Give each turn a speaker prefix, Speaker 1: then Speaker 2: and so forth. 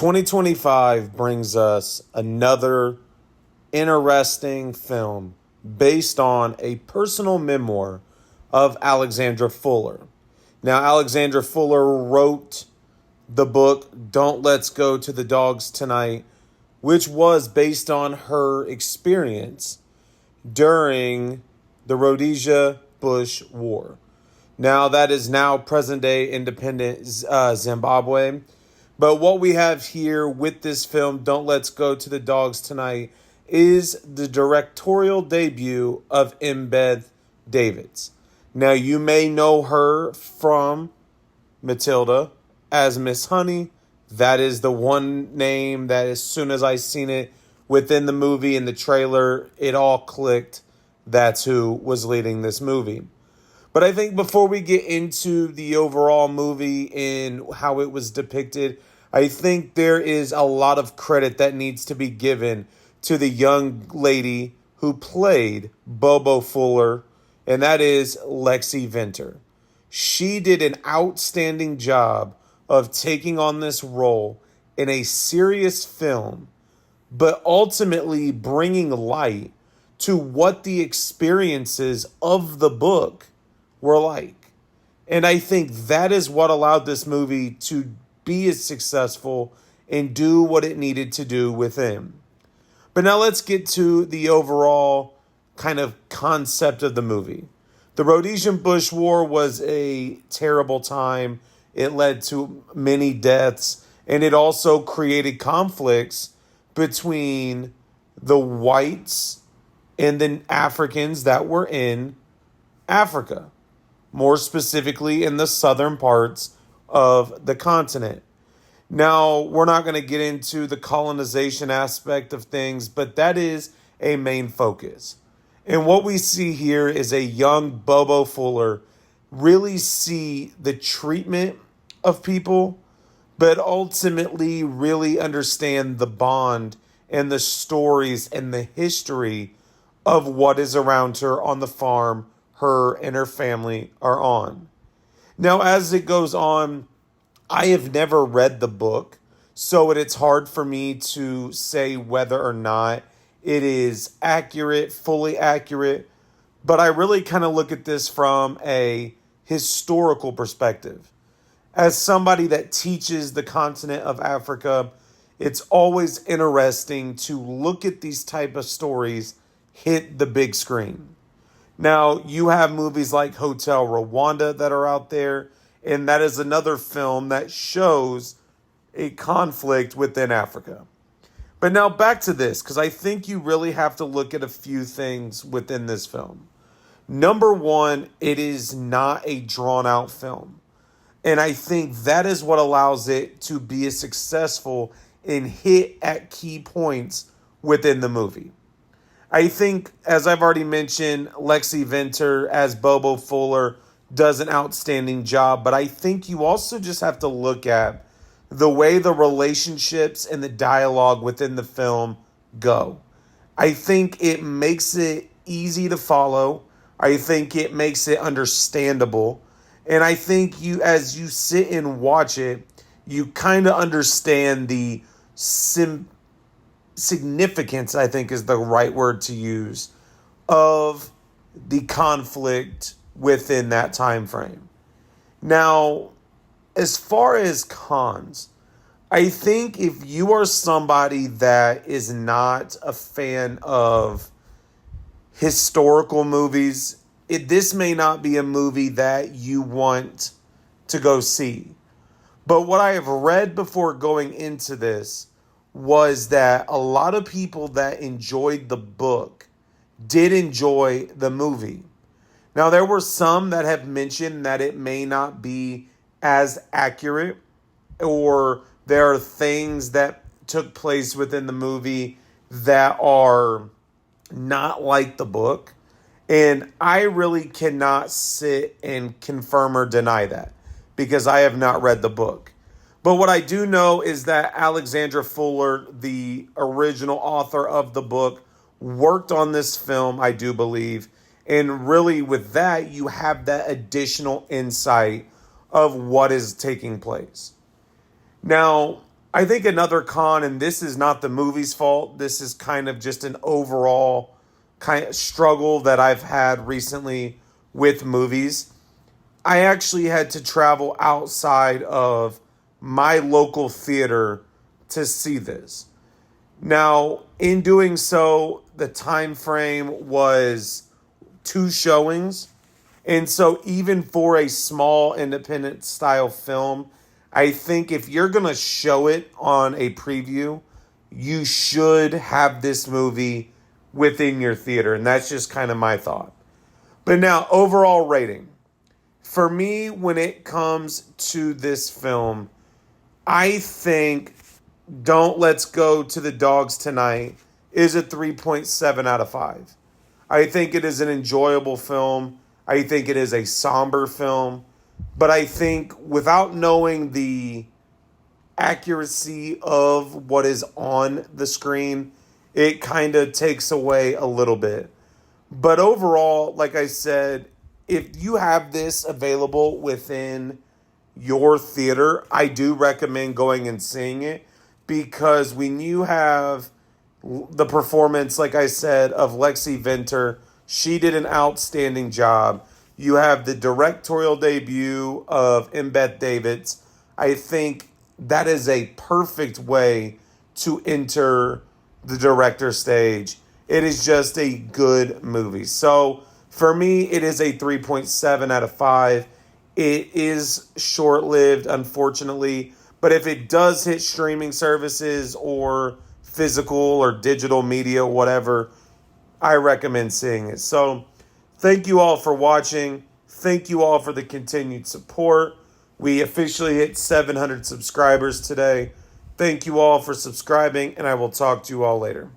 Speaker 1: 2025 brings us another interesting film based on a personal memoir of Alexandria Fuller. Now, Alexandria Fuller wrote the book Don't Let's Go to the Dogs Tonight, which was based on her experience during the Rhodesian Bush War. Now, that is now present-day independent Zimbabwe. But what we have here with this film, Don't Let's Go to the Dogs Tonight, is the directorial debut of Embeth Davidtz. Now, you may know her from Matilda as Miss Honey. That is the one name that as soon as I seen it within the movie and the trailer, it all clicked. That's who was leading this movie. But I think before we get into the overall movie and how it was depicted, I think there is a lot of credit that needs to be given to the young lady who played Bobo Fuller, and that is Lexi Venter. She did an outstanding job of taking on this role in a serious film, but ultimately bringing light to what the experiences of the book were like. And I think that is what allowed this movie to be as successful and do what it needed to do within. But now let's get to the overall kind of concept of the movie. The Rhodesian Bush War was a terrible time. It led to many deaths, and it also created conflicts between the whites and the Africans that were in Africa, more specifically in the southern parts of the continent. Now, we're not going to get into the colonization aspect of things, but that is a main focus. And what we see here is a young Bobo Fuller really see the treatment of people, but ultimately really understand the bond and the stories and the history of what is around her on the farm her and her family are on. Now, as it goes on, I have never read the book, so it's hard for me to say whether or not it is accurate, fully accurate, but I really kind of look at this from a historical perspective. As somebody that teaches the continent of Africa, it's always interesting to look at these type of stories hit the big screen. Now, you have movies like Hotel Rwanda that are out there, and that is another film that shows a conflict within Africa. But now back to this, because I think you really have to look at a few things within this film. Number one, it is not a drawn-out film. And I think that is what allows it to be as successful and hit at key points within the movie. I think, as I've already mentioned, Lexi Venter as Bobo Fuller does an outstanding job, but I think you also just have to look at the way the relationships and the dialogue within the film go. I think it makes it easy to follow. I think it makes it understandable. And I think you, as you sit and watch it, you kind of understand the significance, I think is the right word to use, of the conflict within that time frame. Now, as far as cons, I think if you are somebody that is not a fan of historical movies, this may not be a movie that you want to go see. But what I have read before going into this was that a lot of people that enjoyed the book did enjoy the movie. Now, there were some that have mentioned that it may not be as accurate, or there are things that took place within the movie that are not like the book. And I really cannot sit and confirm or deny that because I have not read the book. But what I do know is that Alexandria Fuller, the original author of the book, worked on this film, I do believe. And really with that, you have that additional insight of what is taking place. Now, I think another con, and this is not the movie's fault, this is kind of just an overall kind of struggle that I've had recently with movies. I actually had to travel outside of my local theater to see this. Now, in doing so, the time frame was two showings. And so even for a small independent style film, I think if you're going to show it on a preview, you should have this movie within your theater. And that's just kind of my thought. But now, overall rating. For me, when it comes to this film, I think Don't Let's Go to the Dogs Tonight is a 3.7 out of 5. I think it is an enjoyable film. I think it is a somber film. But I think without knowing the accuracy of what is on the screen, it kind of takes away a little bit. But overall, like I said, if you have this available within your theater, I do recommend going and seeing it, because when you have the performance, like I said, of Lexi Venter, she did an outstanding job. You have the directorial debut of Embeth Davidtz. I think that is a perfect way to enter the director stage. It is just a good movie. So for me, it is a 3.7 out of 5. It is short-lived, unfortunately. But if it does hit streaming services or physical or digital media, whatever, I recommend seeing it. So thank you all for watching. Thank you all for the continued support. We officially hit 700 subscribers today. Thank you all for subscribing, and I will talk to you all later.